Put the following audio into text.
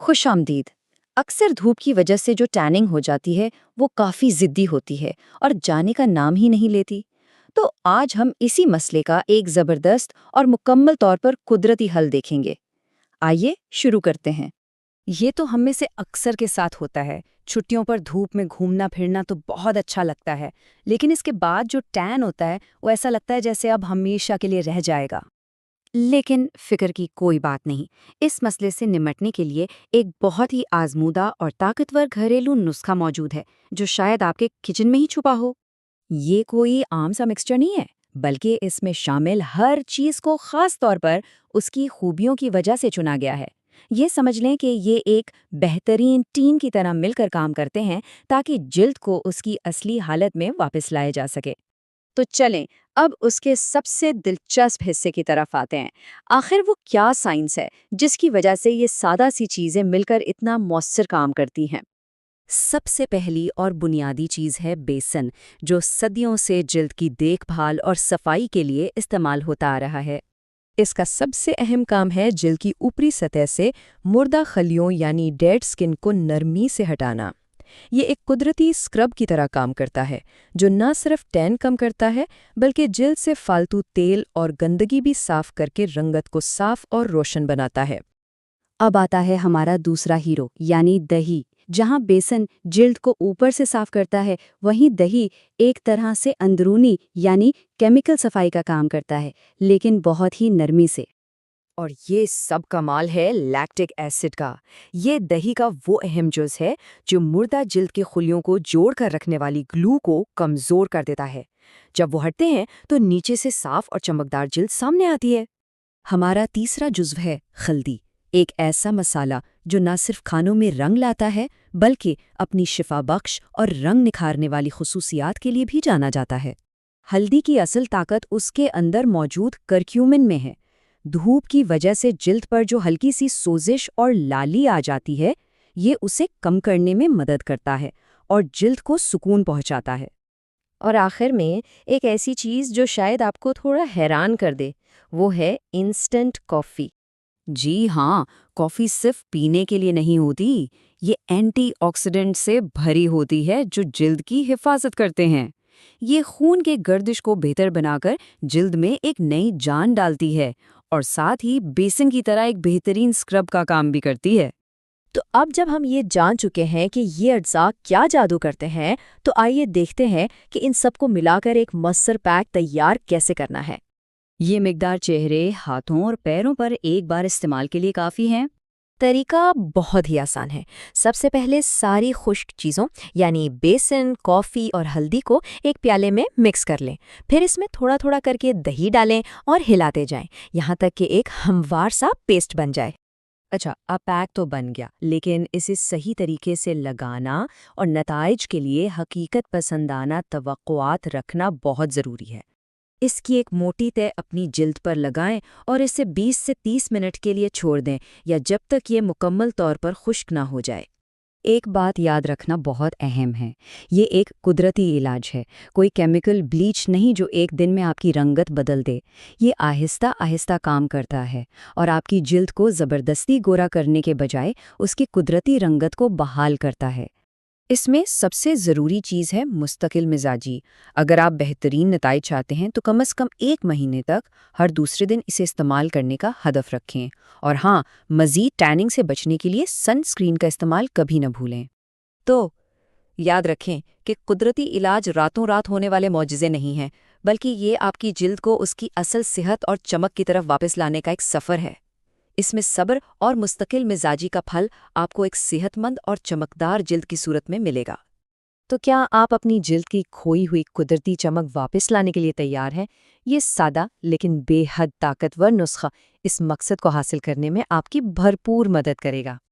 خوش آمدید۔ اکثر دھوپ کی وجہ سے جو ٹیننگ ہو جاتی ہے وہ کافی ضدی ہوتی ہے اور جانے کا نام ہی نہیں لیتی۔ تو آج ہم اسی مسئلے کا ایک زبردست اور مکمل طور پر قدرتی حل دیکھیں گے۔ آئیے شروع کرتے ہیں۔ یہ تو ہم میں سے اکثر کے ساتھ ہوتا ہے۔ چھٹیوں پر دھوپ میں گھومنا پھرنا تو بہت اچھا لگتا ہے، لیکن اس کے بعد جو ٹین ہوتا ہے وہ ایسا لگتا ہے جیسے اب ہمیشہ کے لیے رہ جائے گا۔ لیکن فکر کی کوئی بات نہیں، اس مسئلے سے نمٹنے کے لیے ایک بہت ہی آزمودہ اور طاقتور گھریلو نسخہ موجود ہے جو شاید آپ کے کچن میں ہی چھپا ہو۔ یہ کوئی عام سا مکسچر نہیں ہے، بلکہ اس میں شامل ہر چیز کو خاص طور پر اس کی خوبیوں کی وجہ سے چنا گیا ہے۔ یہ سمجھ لیں کہ یہ ایک بہترین ٹیم کی طرح مل کر کام کرتے ہیں تاکہ جلد کو اس کی اصلی حالت میں واپس لایا جا سکے۔ تو چلیں اب اس کے سب سے دلچسپ حصے کی طرف آتے ہیں۔ آخر وہ کیا سائنس ہے جس کی وجہ سے یہ سادہ سی چیزیں مل کر اتنا مؤثر کام کرتی ہیں؟ سب سے پہلی اور بنیادی چیز ہے بیسن، جو صدیوں سے جلد کی دیکھ بھال اور صفائی کے لیے استعمال ہوتا آ رہا ہے۔ اس کا سب سے اہم کام ہے جلد کی اوپری سطح سے مردہ خلیوں یعنی ڈیڈ سکن کو نرمی سے ہٹانا۔ یہ ایک قدرتی اسکرب کی طرح کام کرتا ہے، جو نہ صرف ٹین کم کرتا ہے بلکہ جلد سے فالتو تیل اور گندگی بھی صاف کر کے رنگت کو صاف اور روشن بناتا ہے۔ اب آتا ہے ہمارا دوسرا ہیرو یعنی دہی۔ جہاں بیسن جلد کو اوپر سے صاف کرتا ہے، وہیں دہی ایک طرح سے اندرونی یعنی کیمیکل صفائی کا کام کرتا ہے، لیکن بہت ہی نرمی سے۔ اور یہ سب کمال ہے لیکٹک ایسڈ کا۔ یہ دہی کا وہ اہم جز ہے جو مردہ جلد کے خلیوں کو جوڑ کر رکھنے والی گلو کو کمزور کر دیتا ہے۔ جب وہ ہٹتے ہیں تو نیچے سے صاف اور چمکدار جلد سامنے آتی ہے۔ ہمارا تیسرا جزو ہے ہلدی، ایک ایسا مسالہ جو نہ صرف کھانوں میں رنگ لاتا ہے بلکہ اپنی شفا بخش اور رنگ نکھارنے والی خصوصیات کے لیے بھی جانا جاتا ہے۔ ہلدی کی اصل طاقت اس کے اندر موجود کرکیومن میں ہے۔ دھوپ کی وجہ سے جلد پر جو ہلکی سی سوزش اور لالی آ جاتی ہے، یہ اسے کم کرنے میں مدد کرتا ہے اور جلد کو سکون پہنچاتا ہے۔ اور آخر میں ایک ایسی چیز جو شاید آپ کو تھوڑا حیران کر دے، وہ ہے انسٹنٹ کافی۔ جی ہاں، کافی صرف پینے کے لیے نہیں ہوتی، یہ اینٹی آکسیڈنٹ سے بھری ہوتی ہے جو جلد کی حفاظت کرتے ہیں۔ یہ خون کے گردش کو بہتر بنا کر جلد میں ایک نئی جان ڈالتی ہے اور ساتھ ہی بیسن کی طرح ایک بہترین اسکرب کا کام بھی کرتی ہے۔ تو اب جب ہم یہ جان چکے ہیں کہ یہ اجزاء کیا جادو کرتے ہیں، تو آئیے دیکھتے ہیں کہ ان سب کو ملا کر ایک مؤثر پیک تیار کیسے کرنا ہے۔ یہ مقدار چہرے، ہاتھوں اور پیروں پر ایک بار استعمال کے لیے کافی ہے۔ طریقہ بہت ہی آسان ہے۔ سب سے پہلے ساری خشک چیزوں یعنی بیسن، کافی اور ہلدی کو ایک پیالے میں مکس کر لیں۔ پھر اس میں تھوڑا تھوڑا کر کے دہی ڈالیں اور ہلاتے جائیں یہاں تک کہ ایک ہموار سا پیسٹ بن جائے۔ اچھا، اب پیک تو بن گیا، لیکن اسے صحیح طریقے سے لگانا اور نتائج کے لیے حقیقت پسندانہ توقعات رکھنا بہت ضروری ہے۔ اس کی ایک موٹی تہ اپنی جلد پر لگائیں اور اسے 20 سے 30 منٹ کے لیے چھوڑ دیں یا جب تک یہ مکمل طور پر خشک نہ ہو جائے۔ ایک بات یاد رکھنا بہت اہم ہے، یہ ایک قدرتی علاج ہے، کوئی کیمیکل بلیچ نہیں جو ایک دن میں آپ کی رنگت بدل دے۔ یہ آہستہ آہستہ کام کرتا ہے اور آپ کی جلد کو زبردستی گورا کرنے کے بجائے اس کی قدرتی رنگت کو بحال کرتا ہے۔ اس میں سب سے ضروری چیز ہے مستقل مزاجی۔ اگر آپ بہترین نتائج چاہتے ہیں تو کم از کم 1 مہینے تک ہر دوسرے دن اسے استعمال کرنے کا ہدف رکھیں۔ اور ہاں، مزید ٹیننگ سے بچنے کے لیے سن اسکرین کا استعمال کبھی نہ بھولیں۔ تو یاد رکھیں کہ قدرتی علاج راتوں رات ہونے والے معجزے نہیں ہیں، بلکہ یہ آپ کی جلد کو اس کی اصل صحت اور چمک کی طرف واپس لانے کا ایک سفر ہے۔ اس میں صبر اور مستقل مزاجی کا پھل آپ کو ایک صحت مند اور چمکدار جلد کی صورت میں ملے گا۔ تو کیا آپ اپنی جلد کی کھوئی ہوئی قدرتی چمک واپس لانے کے لیے تیار ہیں؟ یہ سادہ لیکن بے حد طاقتور نسخہ اس مقصد کو حاصل کرنے میں آپ کی بھرپور مدد کرے گا۔